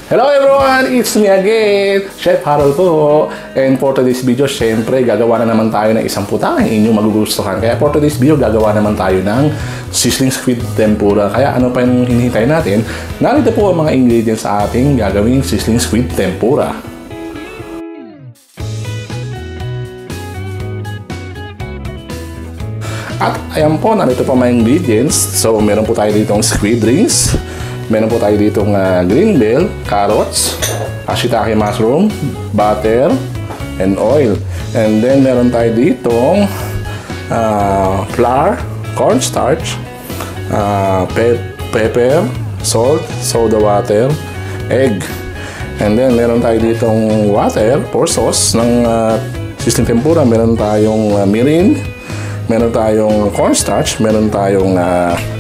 Hello everyone! It's me again, Chef Harold po. And for today's video, syempre, gagawa na naman tayo ng isang putahing inyong magugustuhan. Kaya for today's video, gagawa naman tayo ng sizzling squid tempura. Kaya ano pa yung hinihintay natin? Narito po ang mga ingredients sa ating gagawing sizzling squid tempura. At ayan po, narito po mga ingredients. So, meron po tayo ditong squid rings. Meron po tayo ditong green bell, carrots, shiitake mushroom, butter, and oil. And then meron tayo ditong flour, cornstarch, pepper, salt, soda water, egg. And then meron tayo ditong water for sauce ng sizzling tempura. Meron tayong mirin, meron tayong cornstarch, meron tayong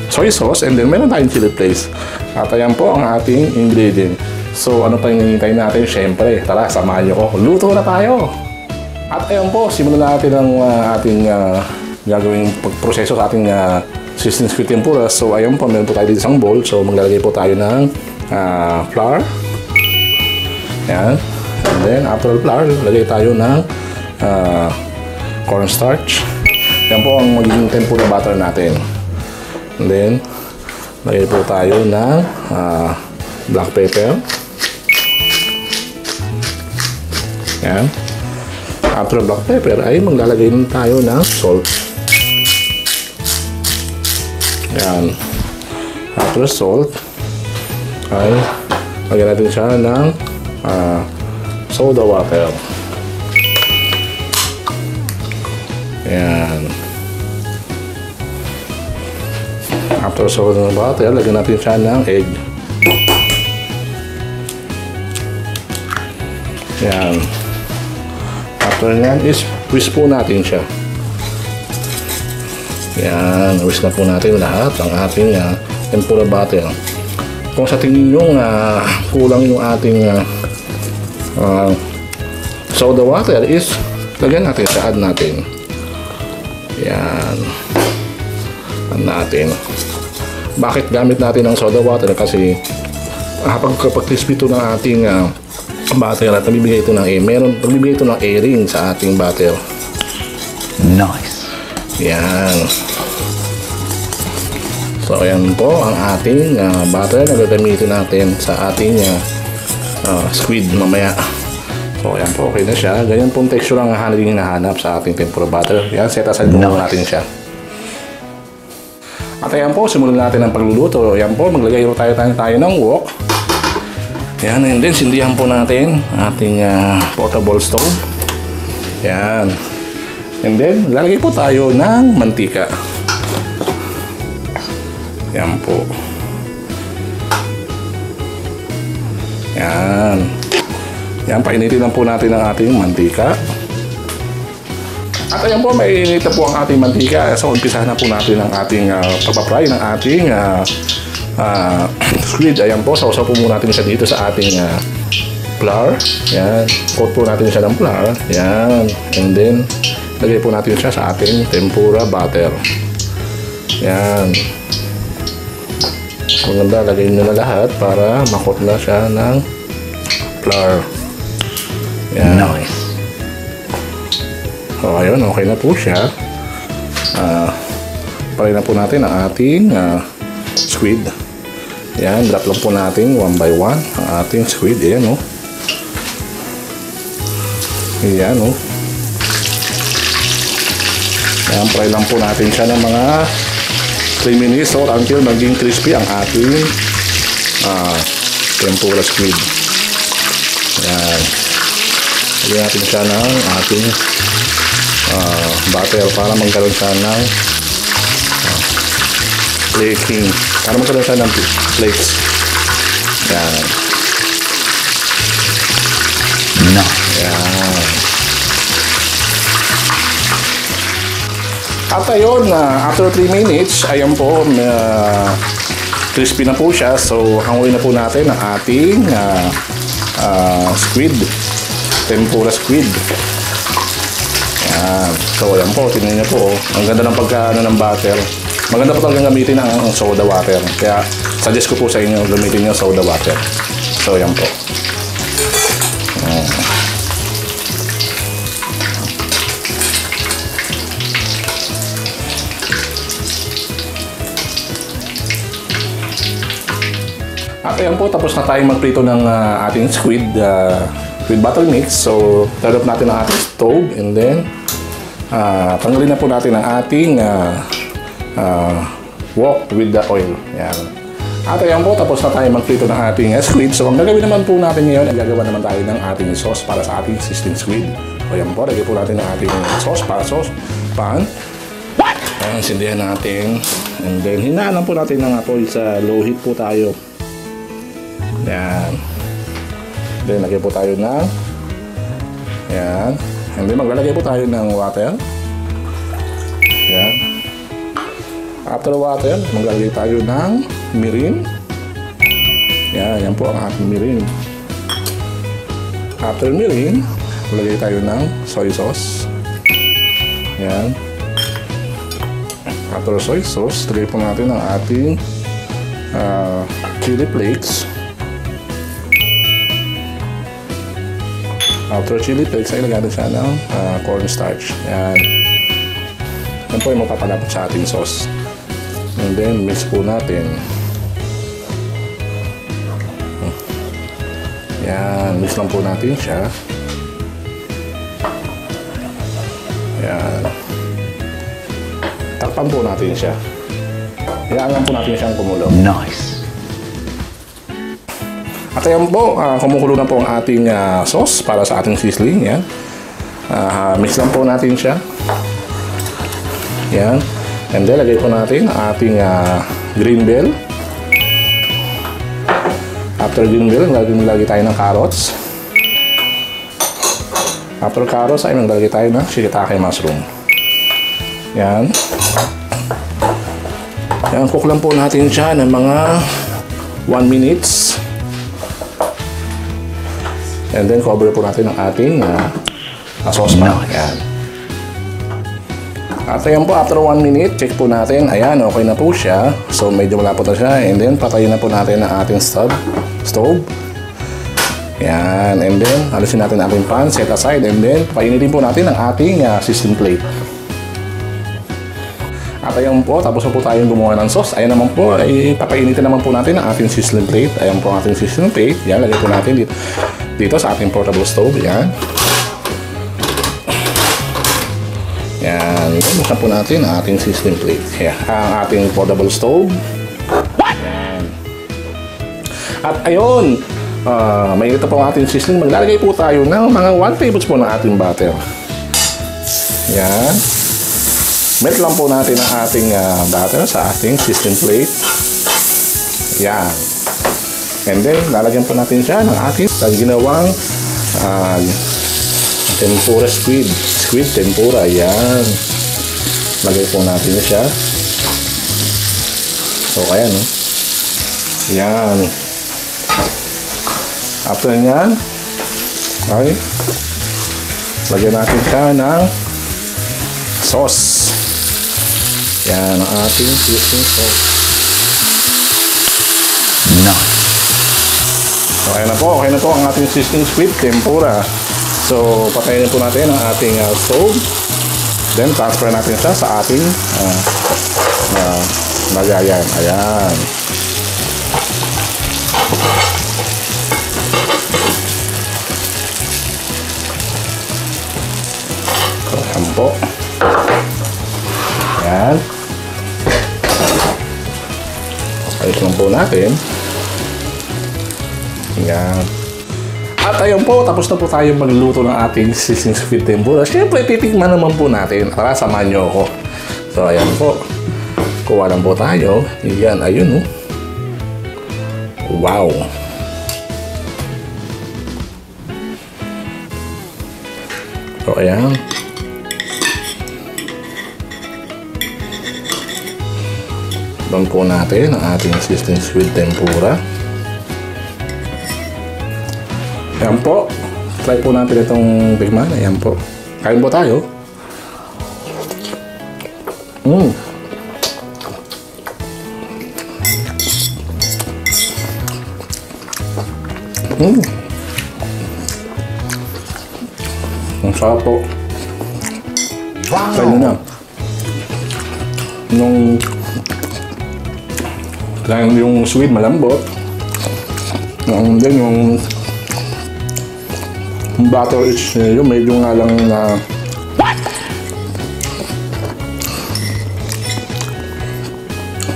soy sauce, and then meron tayong chili flakes. At ayan po ang ating ingredient. So ano pa yung hinihintay natin? Siyempre, tara, samahan niyo ko. Luto na tayo! At ayan po, simulan natin ang ating gagawing proseso sa ating sizzling squid tempura. So ayan po, meron po tayo dito isang bowl. So maglalagay po tayo ng flour. Ayan. And then after flour, lagay tayo ng cornstarch. Yan po ang magiging tempura batter natin. And then lagay po tayo ng black pepper. Yan. After black pepper ay maglalagay din tayo ng salt. Yan. After salt ay lagyan natin siya ng soda water. Yan. After soda water, lagyan natin siya ng egg. Yan. After yan is whisk po natin siya. Yan. Whisk na po natin lahat ang ating tempura batter. Kung sa tingin nyo kulang yung ating soda water is lagyan natin siya, add natin. Yan. Add natin. Bakit gamit natin ang soda water? Kasi kapag crispy ito ng ating butter at nagbibigay ito ng nagbibigay ito ng airing sa ating butter. Nice. Yan. So ayan po ang ating butter na gagamitin natin sa ating squid mamaya. So ayan po, okay na siya. Ganyan pong texture ang hinahanap sa ating tempura butter. Yan, set aside po natin siya. At ayan po, simulan natin ang pagluluto. Ayan po, maglagay tayo ng wok. Ayan, and then sindihan po natin ating portable stove. Ayan. And then, lalagay po tayo ng mantika. Ayan po. Ayan. Ayan, painitin lang po natin ang ating mantika. At ayan po, mainit na po ang ating mantika. So, umpisahan na po natin ang ating pagpa-fry ng ating squid. Ayan po, sausaw po muna natin siya dito sa ating flour. Ayan, coat po natin siya ng flour. Ayan, and then, lagay po natin siya sa ating tempura butter. Ayan. Maganda, lagay nyo na lahat para makot na siya ng flour. Ayan. Nice. So, ayun, okay na po siya. Paray na po natin ang ating squid. Ayan, drop lang po natin one by one ang ating squid. Ayan, o. Ayan, o. Ayan, paray lang po natin siya ng mga 3 minutes or until maging crispy ang ating tempura squid. Ayan. Lagyan natin siya ng ating butter para magkaroon siya ng flaking. Para magkaroon siya ng flakes. Yan. No. Yan. At ayun, after 3 minutes, ayan po, crispy na po siya. So, hanguin na po natin ang ating squid. Tempura squid. Yan. So, ayan po, tingnan niyo po. Ang ganda ng pagkaano ng butter. Maganda po talagang gamitin ang soda water. Kaya, suggest ko po sa inyo, gamitin niyo soda water. So, yan po. At ayan po, tapos na tayong magprito ng ating squid with butter mix. So, turn off natin ang ating stove and then tanggalin na po natin ang ating wok with the oil. Yan. At ayan po, tapos na tayo magprito ng ating squid. So, ang gagawin naman po natin ngayon, gagawa naman tayo ng ating sauce para sa ating sizzling squid. So, ayan po, lagay po natin ang ating sauce para sauce pan. Ayan, sindihan natin. And then, hinaan lang po natin ng apoy sa low heat po tayo. Yan. Then, lagay po tayo ng yan. And then, maglalagay po tayo ng water. Yan. After water, maglalagay tayo ng mirin. Yan. Yan po ang ating mirin. After mirin, maglalagay tayo ng soy sauce. Yan. After soy sauce, lagay po natin ang ating chili flakes. After chili flakes, ay lagyan siya ng cornstarch. Yan. Yan po yung mapapalapot sa ating sauce. And then, mix po natin. Yan. Mix lang po natin siya. Yan. Takpan po natin siya. Hayaan lang po natin siyang kumulo. Nice. At ayan po, kumukulo na po ang ating sauce para sa ating sizzling. Yan. Mix lang po natin siya. Yan. And then, lagay po natin ang ating green bell. After green bell, lagay tayo ng carrots. After carrots, ay maglalagay tayo ng shiitake mushroom. Yan. Yan, cook lang po natin siya ng mga 1 minutes. And then, cover po natin ang ating sauce pan. Ayan. At ayan po, after 1 minute, check po natin. Ayan, okay na po siya. So, medyo malapot na siya. And then, patayin na po natin ang ating stove. Ayan. And then, alisin natin ang ating pan, set aside. And then, painitin po natin ang ating sizzling plate. At ayan po, tapos na po tayong gumawa ng sauce. Ayan naman po, ay papainitin naman po natin ang ating sizzling plate. Ayan po ang ating sizzling plate. Ayan, lagay po natin dito sa ating portable stove. Yan. Yan. Buksan po natin ang ating sizzling plate. Yan. Ang ating portable stove. Yan. At ayun, may ito po ang ating sizzling. Maglalagay po tayo ng mga 1 tablespoon ng ating butter. Yan. Melt lang po natin ang ating butter sa ating sizzling plate. Yan. And then, lalagyan po natin siya ng ating ginawang tempura squid. Squid tempura. Ayan. Lagay po natin siya. So, ayan. Ayan. After nyan, okay, lagyan natin siya ng sauce. Ayan ang ating sizzling sauce. Nice. Okay na po ang ating sizzling squid tempura. So, patayin po natin ang ating stove. Then, transfer natin siya sa ating lagayan. Ayan. Ayan po. Ayan. Ayos lang po natin. Ayan. At ayun po, tapos na po tayo magluto ng ating sizzling squid tempura. Siyempre, titikman naman po natin. Tara, samahan nyo ako. So, ayan po. Kuha lang po tayo. Ayan, ayun, oh. Wow. So, ayan. Doon po natin ang ating sizzling squid tempura. Ayan po. Try po natin itong tikman. Ayan po. Kain po tayo. Ang sarap po. Wow. Kaya na. Yung sweet malambot. Then yung butter is yung medyo nga lang na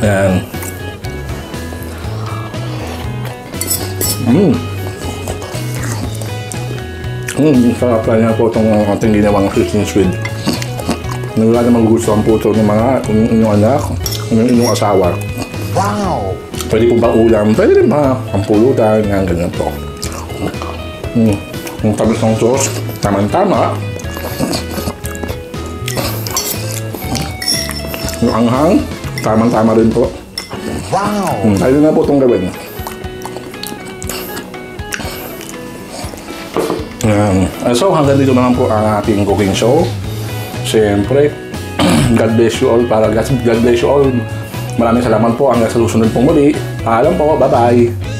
ayan. Sarap na niya po itong ating ginawang Christmas squid. Wala namang gusto ang puto ng mga inyong anak, inyong asawa. Wow. Pwede po bang ulam? Pwede rin mga pampulutan, yan, ganyan po. Yung tamis ng sauce, tamang-tama. Yung anghang, tamang-tama rin po. Wow. Ayun na po itong gawin. So hanggang dito naman po ang ating cooking show. Siyempre, God bless you all. God bless you all. Maraming salamat po. Hanggang sa susunod pong muli. Paalam po. Bye-bye.